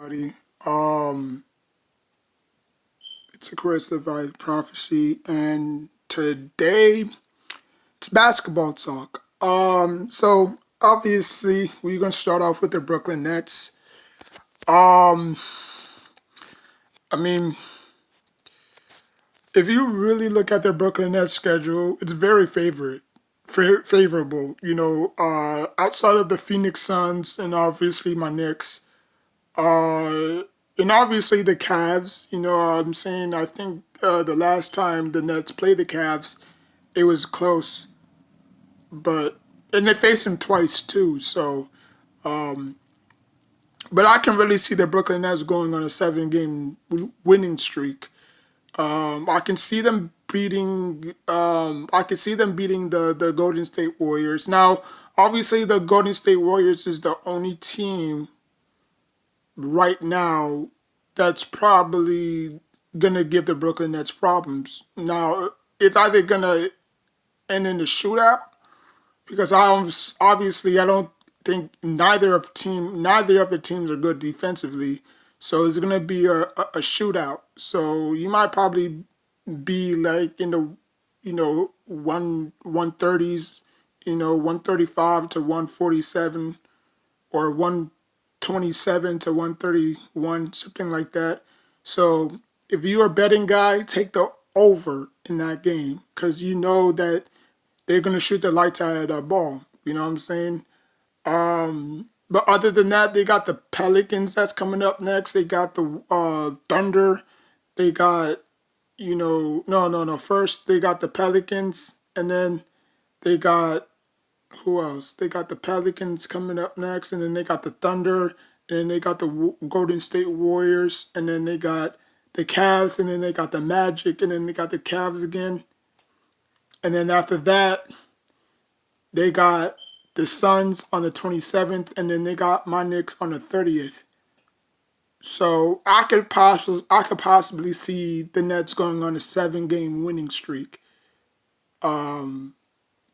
Buddy. Um, it's a Chris Levi Prophecy, and today it's basketball talk. So obviously we're gonna start off with the Brooklyn Nets. Um, I mean, if you really look at the Brooklyn Nets schedule, it's very favorable. Outside of the Phoenix Suns and obviously my Knicks, Uh, and obviously the Cavs, I'm saying I think the last time the Nets played the Cavs, it was close, but and they faced them twice too. But I can really see the Brooklyn Nets going on a seven-game winning streak. I can see them beating. I can see them beating the Golden State Warriors. Now, obviously, the Golden State Warriors is the only team right now that's probably gonna give the Brooklyn Nets problems. Now it's either gonna end in a shootout because obviously I don't think neither of the teams are good defensively. So it's gonna be a shootout. So you might probably be like in the one thirties, 135 to 147 or 127 to 131, something like that. So if you're a betting guy, take the over in that game because you know that they're going to shoot the lights out of that ball. You know what I'm saying? But other than that, they got the Pelicans that's coming up next. They got the Thunder. They got, no, no, no. First, they got the Pelicans, and then they got who else? They got the Pelicans coming up next, and then they got the Thunder, and then they got the Golden State Warriors, and then they got the Cavs, and then they got the Magic, and then they got the Cavs again, and then after that they got the Suns on the 27th, and then they got my Knicks on the 30th. So I could possibly see the Nets going on a seven-game winning streak.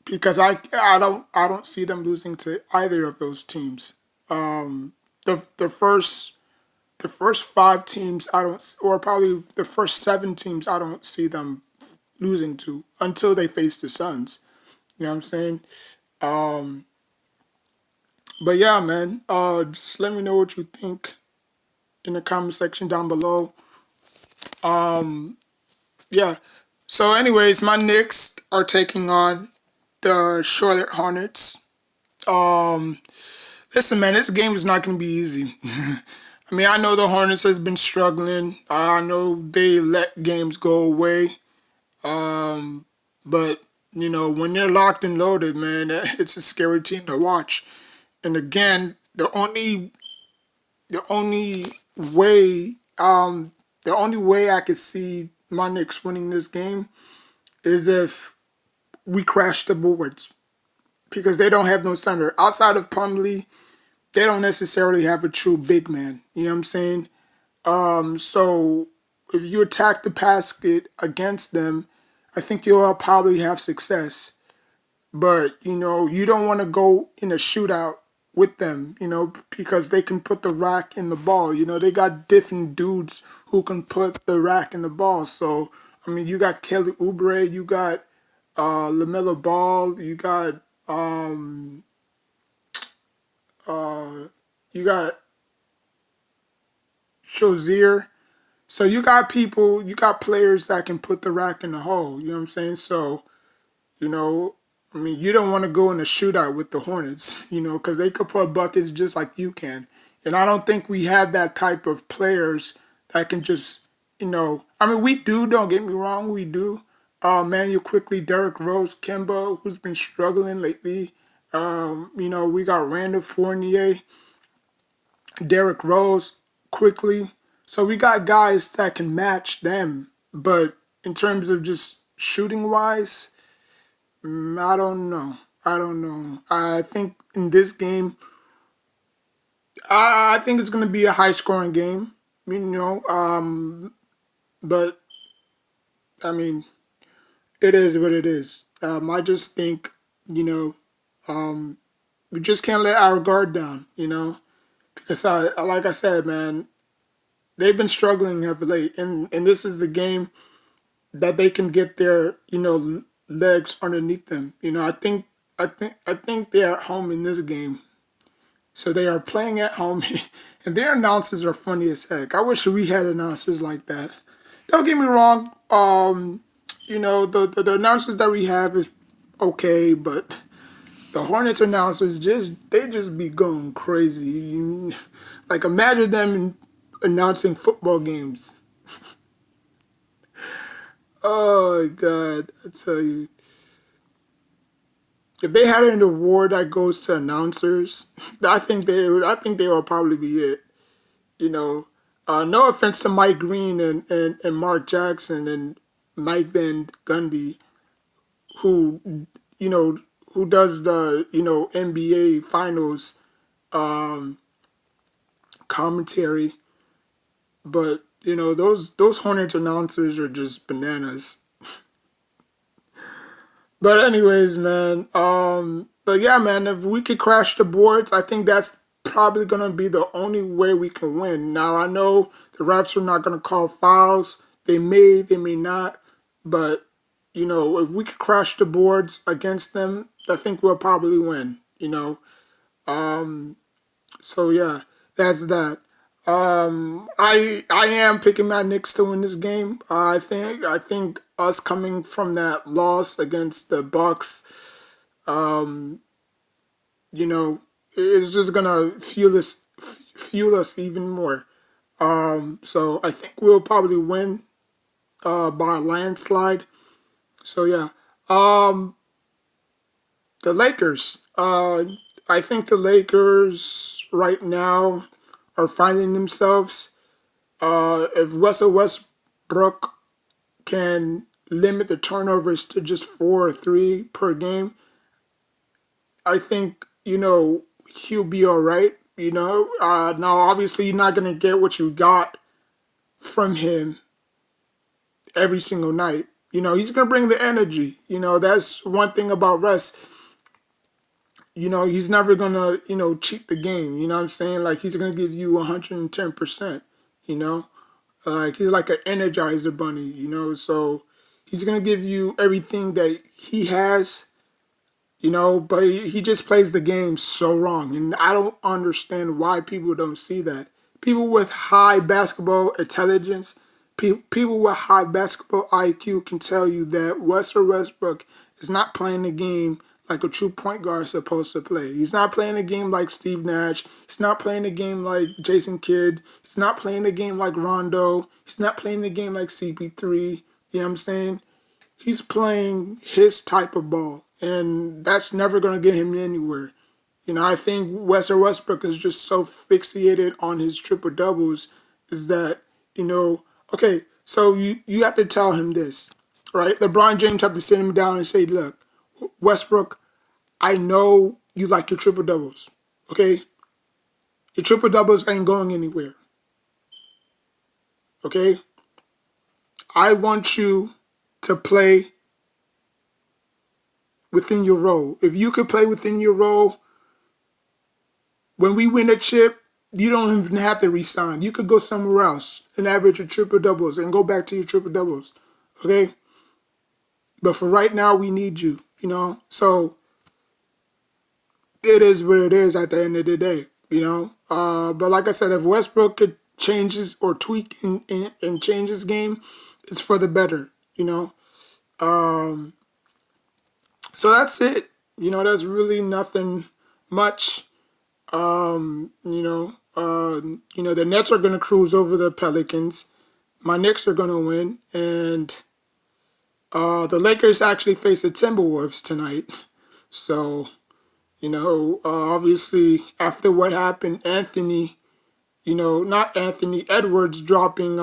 Because I don't see them losing to either of those teams. The first five teams I don't, or probably the first seven teams I don't see them losing to until they face the Suns. You know what I'm saying? Um, but yeah, man. Just let me know what you think in the comment section down below. Yeah. So, anyways, my Knicks are taking on the Charlotte Hornets. Um, Listen, man, this game is not going to be easy. I mean, I know the Hornets has been struggling. I know they let games go away. But when they're locked and loaded, man, it's a scary team to watch. And again, the only way, the only way I could see my Knicks winning this game is if we crash the boards because they don't have no center outside of Plumlee. They don't necessarily have a true big man. You know what I'm saying? So if you attack the basket against them, I think you'll probably have success. But you don't want to go in a shootout with them, because they can put the rack in the ball. They got different dudes who can put the rack in the ball. So I mean, you got Kelly Oubre, you got LaMelo Ball, uh, you got Shozier. So you got players that can put the rack in the hole. You know what I'm saying? So, you know, I mean, you don't want to go in a shootout with the Hornets, because they could put buckets just like you can. And I don't think we have that type of players that can just, I mean, we do, don't get me wrong, we do. Manuel quickly, Derrick Rose, Kemba, who's been struggling lately. We got Randall Fournier, Derrick Rose quickly. So we got guys that can match them. But in terms of just shooting wise, I don't know. I don't know. I think in this game, I think it's going to be a high scoring game. But I mean, it is what it is. I just think, you know, we just can't let our guard down. Because like I said, man, they've been struggling of late, and this is the game that they can get their legs underneath them. I think they're at home in this game, so they are playing at home, and their announcers are funny as heck. I wish we had announcers like that. Don't get me wrong. The announcers that we have is okay, but the Hornets announcers just be going crazy. Like imagine them announcing football games. Oh God, I tell you, if they had an award that goes to announcers, I think they will probably be it. You know, no offense to Mike Green and Mark Jackson and Mike Van Gundy, who you know who does the NBA Finals commentary, but those Hornets announcers are just bananas. But anyways, man. But yeah, man. If we could crash the boards, I think that's probably gonna be the only way we can win. Now I know the refs are not gonna call fouls. They may not. But if we could crash the boards against them, I think we'll probably win. So yeah, that's that. I am picking my Knicks to win this game. I think us coming from that loss against the Bucks, you know, it's just gonna fuel us even more. So I think we'll probably win by a landslide. So yeah, the Lakers. I think the Lakers right now are finding themselves. If Russell Westbrook can limit the turnovers to just 4 or 3 per game, I think he'll be all right. Now obviously you're not gonna get what you got from him every single night. He's gonna bring the energy. That's one thing about Russ. He's never gonna cheat the game. You know what I'm saying? Like he's gonna give you 110%. You know, like he's like an energizer bunny. So he's gonna give you everything that he has. But he just plays the game so wrong, and I don't understand why people don't see that. People with high basketball intelligence, people with high basketball IQ can tell you that Russell Westbrook is not playing the game like a true point guard is supposed to play. He's not playing the game like Steve Nash. He's not playing the game like Jason Kidd. He's not playing the game like Rondo. He's not playing the game like CP3. You know what I'm saying? He's playing his type of ball, and that's never going to get him anywhere. I think Russell Westbrook is just so fixated on his triple doubles, is that okay. So you have to tell him this, right? LeBron James have to sit him down and say, "Look, Westbrook, I know you like your triple doubles, okay? Your triple doubles ain't going anywhere, okay? I want you to play within your role. If you could play within your role, when we win a chip, you don't even have to resign. You could go somewhere else and average your triple doubles and go back to your triple doubles, okay? But for right now, we need you, So it is what it is at the end of the day. But like I said, if Westbrook could change his or tweak and change his game, it's for the better, So that's it. That's really nothing much. The Nets are gonna cruise over the Pelicans. My Knicks are gonna win, and the Lakers actually face the Timberwolves tonight. So obviously after what happened, not Anthony Edwards dropping.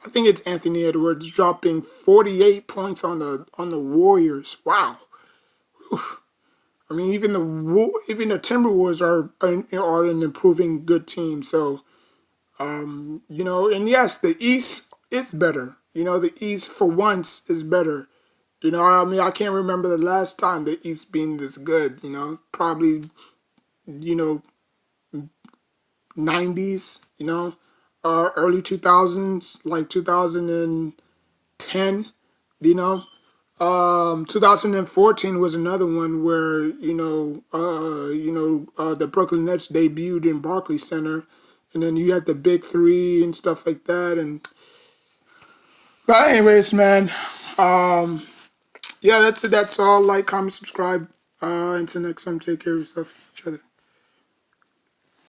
I think it's Anthony Edwards dropping 48 points on the Warriors. Wow. I mean, even the Timberwolves are an improving good team. So, and yes, the East is better. The East for once is better. I mean, I can't remember the last time the East being this good. Probably, you know, 90s. early 2000s, like 2010, you know. 2014 was another one where the Brooklyn Nets debuted in Barclays Center, and then you had the Big Three and stuff like that. And but anyways, man, yeah, that's it. That's all. Like, comment, subscribe. Until next time, take care of yourself, each other.